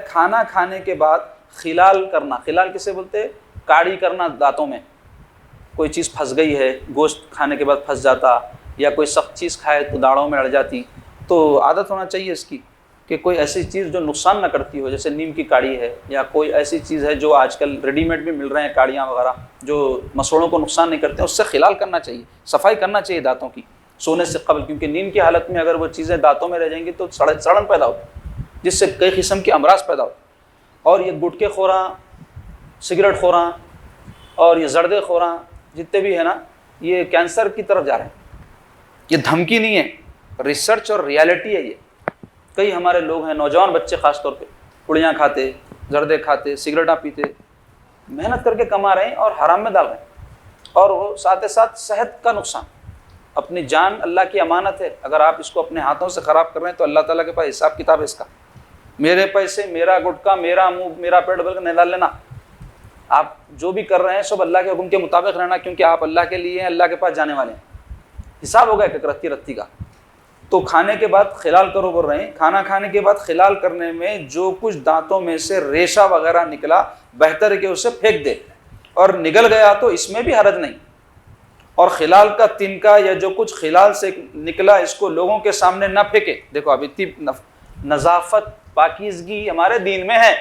کھانا کھانے کے بعد خلال کرنا، خلال کسے بولتے ہیں؟ کاڑی کرنا دانتوں میں، کوئی چیز پھنس گئی ہے، گوشت کھانے کے بعد پھنس جاتا، یا کوئی سخت چیز کھائے تو داڑھوں میں اڑ جاتی، تو عادت ہونا چاہیے اس کی کہ کوئی ایسی چیز جو نقصان نہ کرتی ہو، جیسے نیم کی کاڑی ہے، یا کوئی ایسی چیز ہے جو آج کل ریڈی میڈ بھی مل رہے ہیں کاڑیاں وغیرہ جو مسوڑوں کو نقصان نہیں کرتے ہیں، اس سے خلال کرنا چاہیے، صفائی کرنا چاہیے دانتوں کی سونے سے قبل، کیونکہ نیند کی حالت میں اگر وہ چیزیں دانتوں میں رہ جائیں گی تو سڑن پیدا ہوتی، جس سے کئی قسم کے امراض پیدا ہوتے۔ اور یہ گٹکے خوراں، سگریٹ خوراں اور یہ زردے خوراں جتنے بھی ہیں نا، یہ کینسر کی طرف جا رہے ہیں۔ یہ دھمکی نہیں ہے، ریسرچ اور ریالٹی ہے۔ یہ کئی ہمارے لوگ ہیں، نوجوان بچے خاص طور پہ، پڑیاں کھاتے، زردے کھاتے، سگریٹاں پیتے، محنت کر کے کما رہے ہیں اور حرام میں ڈال رہے ہیں، اور وہ ساتھ ساتھ صحت کا نقصان۔ اپنی جان اللہ کی امانت ہے، اگر آپ اس کو اپنے ہاتھوں سے خراب کر رہے ہیں تو اللہ تعالیٰ کے پاس حساب کتاب ہے اس کا۔ میرے پیسے، میرا گٹکا، میرا منہ، میرا پیٹ بھر کے نہیں ڈال لینا۔ آپ جو بھی کر رہے ہیں سب اللہ کے حکم کے مطابق رہنا، کیونکہ آپ اللہ کے لیے ہیں، اللہ کے پاس جانے والے ہیں، حساب ہوگا ایک رتی رتی کا۔ تو کھانے کے بعد خلال کرو بول رہے ہیں، کھانا کھانے کے بعد خلال کرنے میں جو کچھ دانتوں میں سے ریشہ وغیرہ نکلا بہتر ہے کہ اسے پھینک دے، اور نگل گیا تو اس میں بھی حرج نہیں۔ اور خلال کا تنکا یا جو کچھ خلال سے نکلا اس کو لوگوں کے سامنے نہ پھینکے۔ دیکھو اب اتنی نظافت، پاکیزگی ہمارے دین میں ہے،